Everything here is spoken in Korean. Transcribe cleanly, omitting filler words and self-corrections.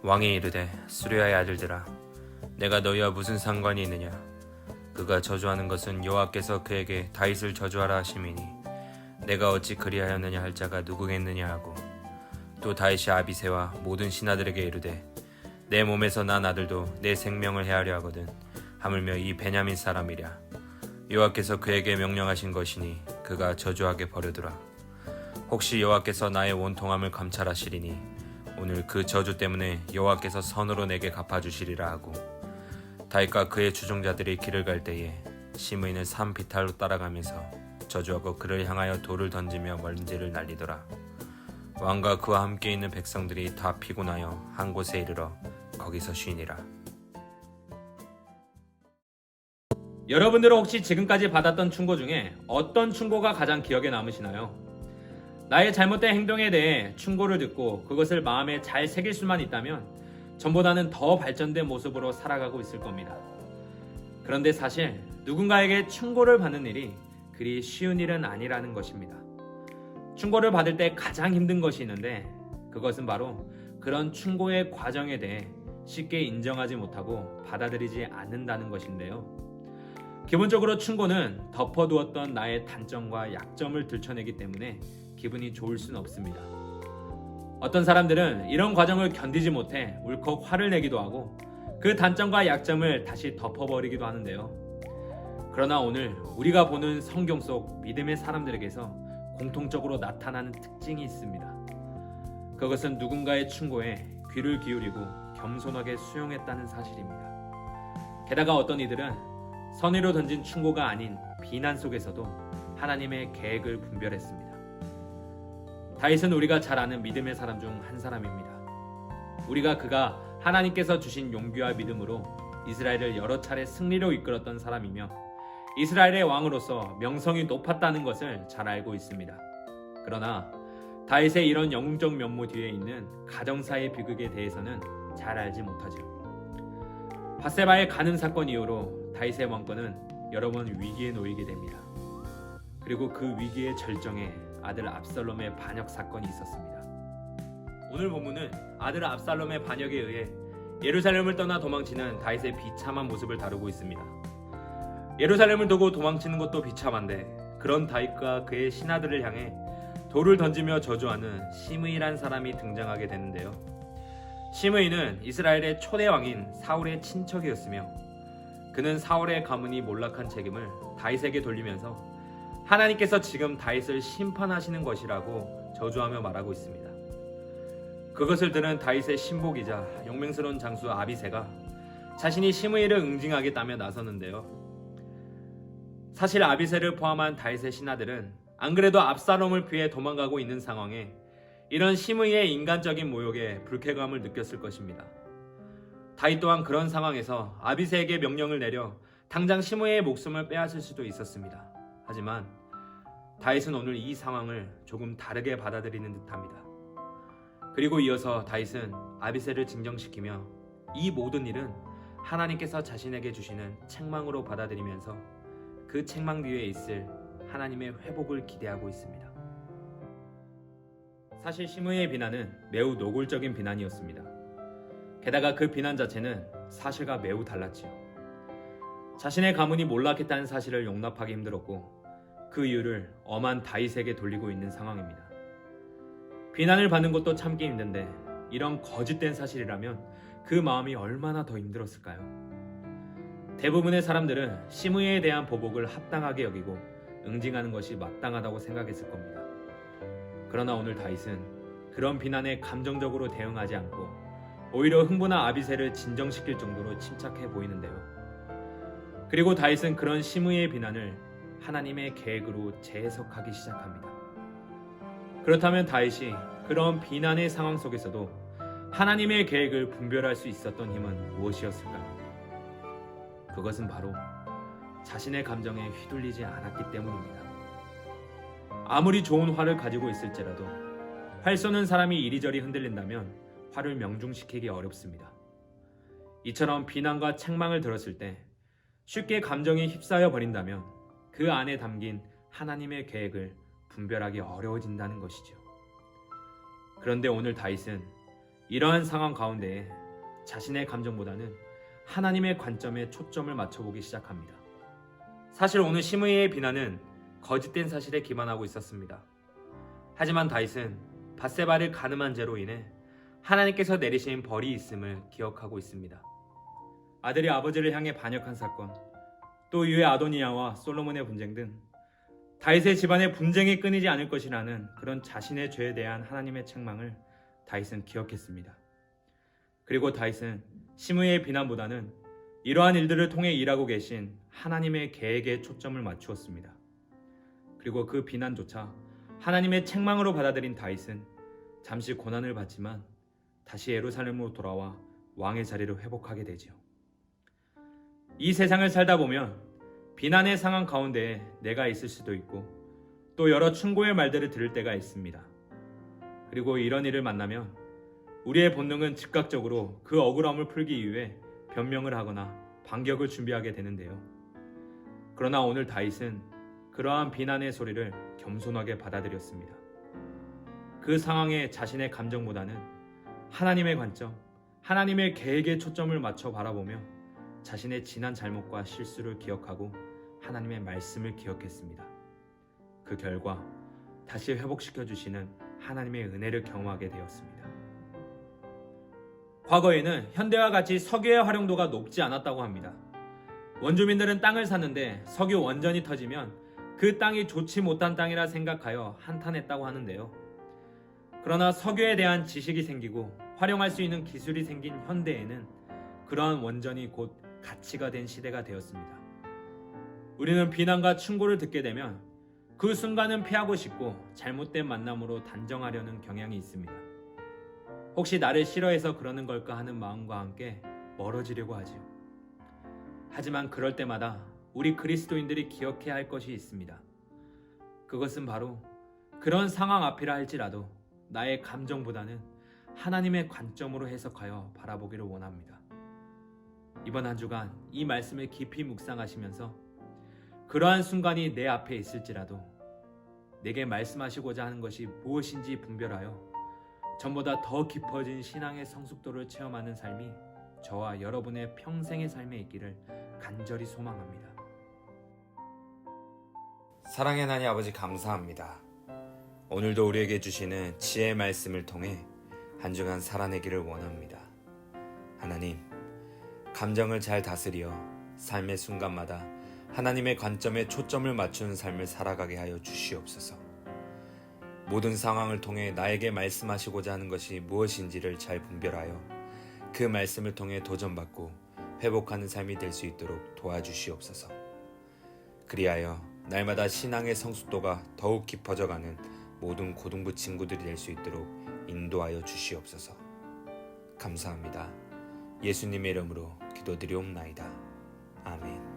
왕이 이르되 수르야의 아들들아 내가 너희와 무슨 상관이 있느냐. 그가 저주하는 것은 여호와께서 그에게 다윗을 저주하라 하심이니 내가 어찌 그리하였느냐 할 자가 누구겠느냐 하고, 또 다윗이 아비새와 모든 신하들에게 이르되 내 몸에서 난 아들도 내 생명을 해하려 하거든 하물며 이 베냐민 사람이랴. 여호와께서 그에게 명령하신 것이니 그가 저주하게 버려두라. 혹시 여호와께서 나의 원통함을 감찰하시리니 오늘 그 저주 때문에 여호와께서 선으로 내게 갚아주시리라 하고, 다윗과 그의 추종자들이 길을 갈 때에 시므이는 산 비탈로 따라가면서 저주하고 그를 향하여 돌을 던지며 먼지를 날리더라. 왕과 그와 함께 있는 백성들이 다 피곤하여 한 곳에 이르러 거기서 쉬니라. 여러분들은 혹시 지금까지 받았던 충고 중에 어떤 충고가 가장 기억에 남으시나요? 나의 잘못된 행동에 대해 충고를 듣고 그것을 마음에 잘 새길 수만 있다면 전보다는 더 발전된 모습으로 살아가고 있을 겁니다. 그런데 사실 누군가에게 충고를 받는 일이 그리 쉬운 일은 아니라는 것입니다. 충고를 받을 때 가장 힘든 것이 있는데, 그것은 바로 그런 충고의 과정에 대해 쉽게 인정하지 못하고 받아들이지 않는다는 것인데요. 기본적으로 충고는 덮어두었던 나의 단점과 약점을 들춰내기 때문에 기분이 좋을 수는 없습니다. 어떤 사람들은 이런 과정을 견디지 못해 울컥 화를 내기도 하고 그 단점과 약점을 다시 덮어버리기도 하는데요. 그러나 오늘 우리가 보는 성경 속 믿음의 사람들에게서 공통적으로 나타나는 특징이 있습니다. 그것은 누군가의 충고에 귀를 기울이고 겸손하게 수용했다는 사실입니다. 게다가 어떤 이들은 선의로 던진 충고가 아닌 비난 속에서도 하나님의 계획을 분별했습니다. 다윗은 우리가 잘 아는 믿음의 사람 중 한 사람입니다. 우리가 그가 하나님께서 주신 용기와 믿음으로 이스라엘을 여러 차례 승리로 이끌었던 사람이며 이스라엘의 왕으로서 명성이 높았다는 것을 잘 알고 있습니다. 그러나 다윗의 이런 영웅적 면모 뒤에 있는 가정사의 비극에 대해서는 잘 알지 못하죠. 밧세바의 간음 사건 이후로 다윗의 왕권은 여러 번 위기에 놓이게 됩니다. 그리고 그 위기의 절정에 아들 압살롬의 반역 사건이 있었습니다. 오늘 본문은 아들 압살롬의 반역에 의해 예루살렘을 떠나 도망치는 다윗의 비참한 모습을 다루고 있습니다. 예루살렘을 두고 도망치는 것도 비참한데, 그런 다윗과 그의 신하들을 향해 돌을 던지며 저주하는 시므이란 사람이 등장하게 되는데요. 시므이는 이스라엘의 초대 왕인 사울의 친척이었으며 그는 사울의 가문이 몰락한 책임을 다윗에게 돌리면서 하나님께서 지금 다윗을 심판하시는 것이라고 저주하며 말하고 있습니다. 그것을 들은 다윗의 신복이자 용맹스러운 장수 아비새가 자신이 시므이를 응징하겠다며 나서는데요. 사실 아비새를 포함한 다윗의 신하들은 안 그래도 압살롬을 피해 도망가고 있는 상황에 이런 시므이의 인간적인 모욕에 불쾌감을 느꼈을 것입니다. 다윗 또한 그런 상황에서 아비새에게 명령을 내려 당장 시므이의 목숨을 빼앗을 수도 있었습니다. 하지만 다윗은 오늘 이 상황을 조금 다르게 받아들이는 듯합니다. 그리고 이어서 다윗은 아비새를 진정시키며 이 모든 일은 하나님께서 자신에게 주시는 책망으로 받아들이면서 그 책망 뒤에 있을 하나님의 회복을 기대하고 있습니다. 사실 시므이의 비난은 매우 노골적인 비난이었습니다. 게다가 그 비난 자체는 사실과 매우 달랐지요. 자신의 가문이 몰락했다는 사실을 용납하기 힘들었고 그 이유를 엄한 다윗에게 돌리고 있는 상황입니다. 비난을 받는 것도 참기 힘든데 이런 거짓된 사실이라면 그 마음이 얼마나 더 힘들었을까요? 대부분의 사람들은 시므이에 대한 보복을 합당하게 여기고 응징하는 것이 마땅하다고 생각했을 겁니다. 그러나 오늘 다윗은 그런 비난에 감정적으로 대응하지 않고 오히려 흥분한 아비새를 진정시킬 정도로 침착해 보이는데요. 그리고 다윗은 그런 시므이의 비난을 하나님의 계획으로 재해석하기 시작합니다. 그렇다면 다윗이 그런 비난의 상황 속에서도 하나님의 계획을 분별할 수 있었던 힘은 무엇이었을까요? 그것은 바로 자신의 감정에 휘둘리지 않았기 때문입니다. 아무리 좋은 화를 가지고 있을지라도 활 쏘는 사람이 이리저리 흔들린다면 화를 명중시키기 어렵습니다. 이처럼 비난과 책망을 들었을 때 쉽게 감정에 휩싸여 버린다면 그 안에 담긴 하나님의 계획을 분별하기 어려워진다는 것이죠. 그런데 오늘 다윗은 이러한 상황 가운데 자신의 감정보다는 하나님의 관점에 초점을 맞춰보기 시작합니다. 사실 오늘 시므이의 비난은 거짓된 사실에 기반하고 있었습니다. 하지만 다윗은 밧세바를 간음한 죄로 인해 하나님께서 내리신 벌이 있음을 기억하고 있습니다. 아들이 아버지를 향해 반역한 사건, 또 이후의 아도니아와 솔로몬의 분쟁 등 다윗의 집안의 분쟁이 끊이지 않을 것이라는 그런 자신의 죄에 대한 하나님의 책망을 다윗은 기억했습니다. 그리고 다윗은 시므이의 비난보다는 이러한 일들을 통해 일하고 계신 하나님의 계획에 초점을 맞추었습니다. 그리고 그 비난조차 하나님의 책망으로 받아들인 다윗은 잠시 고난을 받지만 다시 예루살렘으로 돌아와 왕의 자리를 회복하게 되지요. 이 세상을 살다 보면 비난의 상황 가운데 내가 있을 수도 있고 또 여러 충고의 말들을 들을 때가 있습니다. 그리고 이런 일을 만나면 우리의 본능은 즉각적으로 그 억울함을 풀기 위해 변명을 하거나 반격을 준비하게 되는데요. 그러나 오늘 다윗은 그러한 비난의 소리를 겸손하게 받아들였습니다. 그 상황에 자신의 감정보다는 하나님의 관점, 하나님의 계획에 초점을 맞춰 바라보며 자신의 지난 잘못과 실수를 기억하고 하나님의 말씀을 기억했습니다. 그 결과 다시 회복시켜 주시는 하나님의 은혜를 경험하게 되었습니다. 과거에는 현대와 같이 석유의 활용도가 높지 않았다고 합니다. 원주민들은 땅을 샀는데 석유 원전이 터지면 그 땅이 좋지 못한 땅이라 생각하여 한탄했다고 하는데요. 그러나 석유에 대한 지식이 생기고 활용할 수 있는 기술이 생긴 현대에는 그러한 원전이 곧 가치가 된 시대가 되었습니다. 우리는 비난과 충고를 듣게 되면 그 순간은 피하고 싶고 잘못된 만남으로 단정하려는 경향이 있습니다. 혹시 나를 싫어해서 그러는 걸까 하는 마음과 함께 멀어지려고 하지요. 하지만 그럴 때마다 우리 그리스도인들이 기억해야 할 것이 있습니다. 그것은 바로 그런 상황 앞이라 할지라도 나의 감정보다는 하나님의 관점으로 해석하여 바라보기를 원합니다. 이번 한 주간 이 말씀을 깊이 묵상하시면서 그러한 순간이 내 앞에 있을지라도 내게 말씀하시고자 하는 것이 무엇인지 분별하여 전보다 더 깊어진 신앙의 성숙도를 체험하는 삶이 저와 여러분의 평생의 삶에 있기를 간절히 소망합니다. 사랑의 하나님 아버지 감사합니다. 오늘도 우리에게 주시는 지혜의 말씀을 통해 한 주간 살아내기를 원합니다. 하나님, 감정을 잘 다스려 삶의 순간마다 하나님의 관점에 초점을 맞추는 삶을 살아가게 하여 주시옵소서. 모든 상황을 통해 나에게 말씀하시고자 하는 것이 무엇인지를 잘 분별하여 그 말씀을 통해 도전받고 회복하는 삶이 될 수 있도록 도와주시옵소서. 그리하여 날마다 신앙의 성숙도가 더욱 깊어져가는 모든 고등부 친구들이 될 수 있도록 인도하여 주시옵소서. 감사합니다. 예수님의 이름으로 기도드리옵나이다. 아멘.